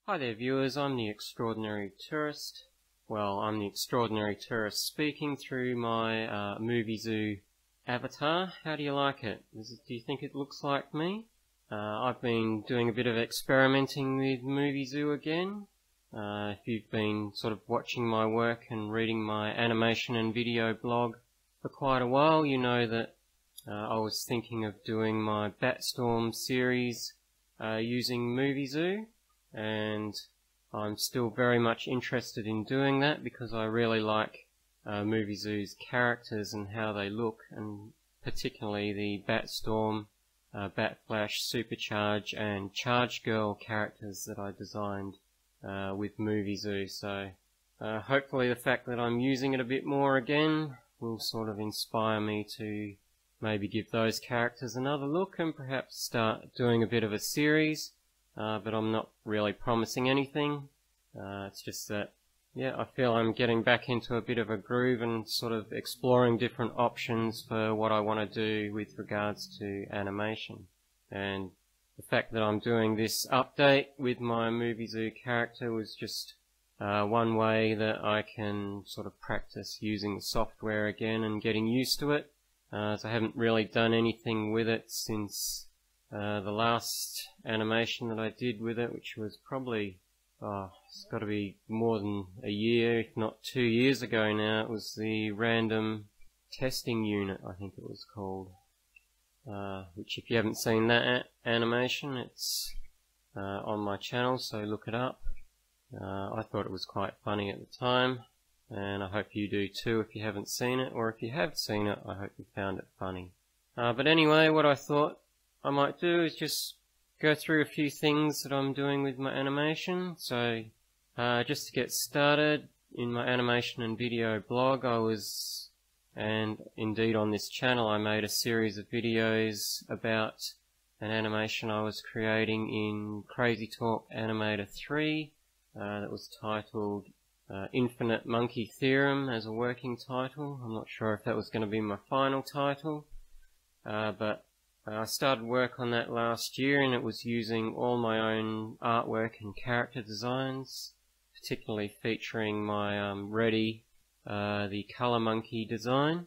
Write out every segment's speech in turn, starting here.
Hi there viewers, I'm the Extraordinary Tourist. Well, I'm the Extraordinary Tourist speaking through my Muvizu avatar. How do you like it? Do you think it looks like me? I've been doing a bit of experimenting with Muvizu again. If you've been sort of watching my work and reading my animation and video blog for quite a while, you know that I was thinking of doing my Batstorm series using Muvizu. And I'm still very much interested in doing that because I really like Muvizu's characters and how they look, and particularly the Batstorm, Batflash, Supercharge and Charge Girl characters that I designed with Muvizu. So hopefully the fact that I'm using it a bit more again will sort of inspire me to maybe give those characters another look and perhaps start doing a bit of a series. But I'm not really promising anything. It's just that, yeah, I feel I'm getting back into a bit of a groove and sort of exploring different options for what I want to do with regards to animation. And the fact that I'm doing this update with my Muvizu character was just one way that I can sort of practice using the software again and getting used to it. So I haven't really done anything with it since the last animation that I did with it, which was probably, it's got to be more than a year, if not 2 years ago now. It was the random testing unit, I think it was called, which if you haven't seen that animation, it's on my channel, so look it up. I thought it was quite funny at the time, and I hope you do too if you haven't seen it, or if you have seen it, I hope you found it funny. But anyway, what I thought I might do is just go through a few things that I'm doing with my animation. So just to get started, in my animation and video blog and indeed on this channel, I made a series of videos about an animation I was creating in Crazy Talk Animator 3 that was titled Infinite Monkey Theorem as a working title. I'm not sure if that was going to be my final title, but I started work on that last year, and it was using all my own artwork and character designs, particularly featuring my Reddy, the Color Monkey design.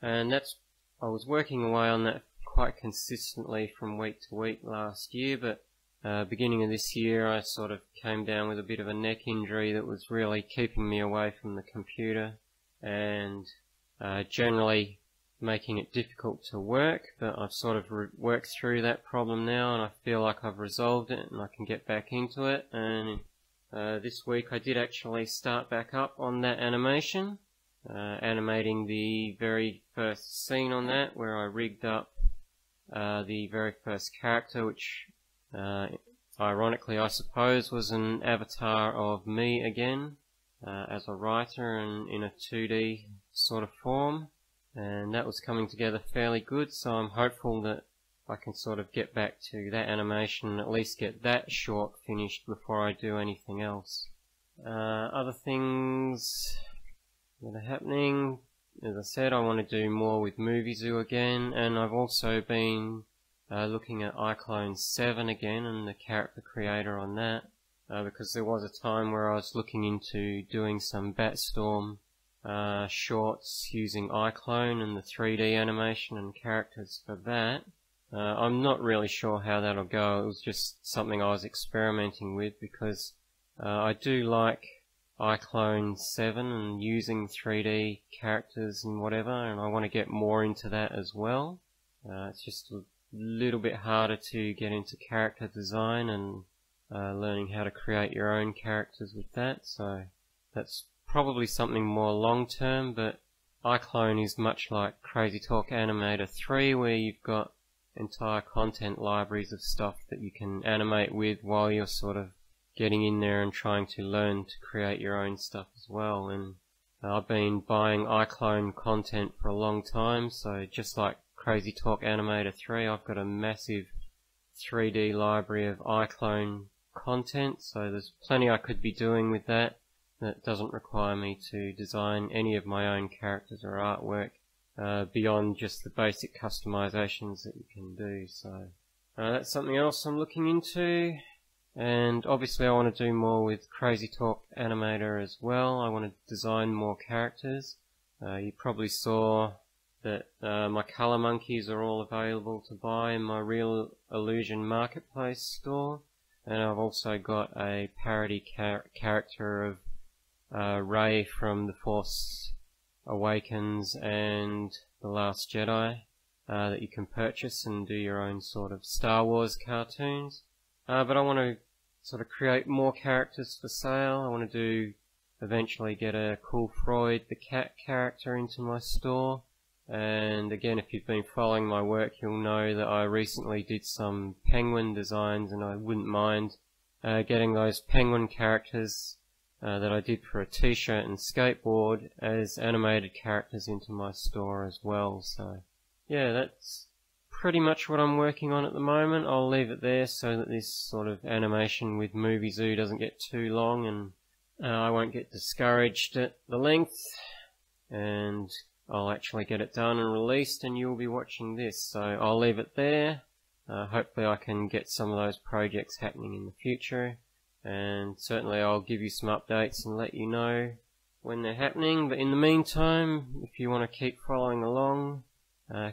And I was working away on that quite consistently from week to week last year, but beginning of this year I sort of came down with a bit of a neck injury that was really keeping me away from the computer and generally making it difficult to work, but I've sort of worked through that problem now, and I feel like I've resolved it and I can get back into it. And this week I did actually start back up on that animation, animating the very first scene on that, where I rigged up the very first character, which ironically I suppose was an avatar of me again, as a writer and in a 2D sort of form. And that was coming together fairly good, so I'm hopeful that I can sort of get back to that animation and at least get that short finished before I do anything else. Other things that are happening, as I said, I want to do more with Muvizu again, and I've also been looking at iClone 7 again and the character creator on that, because there was a time where I was looking into doing some Batstorm shorts using iClone and the 3D animation and characters for that. I'm not really sure how that'll go. It was just something I was experimenting with because I do like iClone 7 and using 3D characters and whatever, and I want to get more into that as well. It's just a little bit harder to get into character design and learning how to create your own characters with that, so that's probably something more long term. But iClone is much like Crazy Talk Animator 3, where you've got entire content libraries of stuff that you can animate with while you're sort of getting in there and trying to learn to create your own stuff as well. And I've been buying iClone content for a long time, so just like Crazy Talk Animator 3, I've got a massive 3D library of iClone content, so there's plenty I could be doing with that. That doesn't require me to design any of my own characters or artwork beyond just the basic customizations that you can do. So that's something else I'm looking into. And obviously I want to do more with Crazy Talk Animator as well. I want to design more characters. You probably saw that my color monkeys are all available to buy in my Real Illusion Marketplace store. And I've also got a parody character of Rey from The Force Awakens and The Last Jedi that you can purchase and do your own sort of Star Wars cartoons. But I want to sort of create more characters for sale. I want to eventually get a Cool Freud the cat character into my store. And again, if you've been following my work, you'll know that I recently did some penguin designs, and I wouldn't mind getting those penguin characters that I did for a t-shirt and skateboard as animated characters into my store as well. So yeah, that's pretty much what I'm working on at the moment. I'll leave it there so that this sort of animation with Muvizu doesn't get too long, and I won't get discouraged at the length, and I'll actually get it done and released, and you'll be watching this. So I'll leave it there. Hopefully I can get some of those projects happening in the future, and certainly I'll give you some updates and let you know when they're happening. But in the meantime, if you want to keep following along,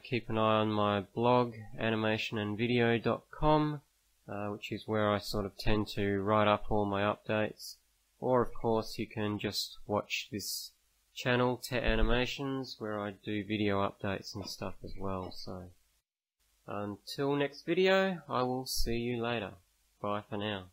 keep an eye on my blog, animationandvideo.com, which is where I sort of tend to write up all my updates. Or of course you can just watch this channel, TET Animations, where I do video updates and stuff as well. So until next video, I will see you later. Bye for now.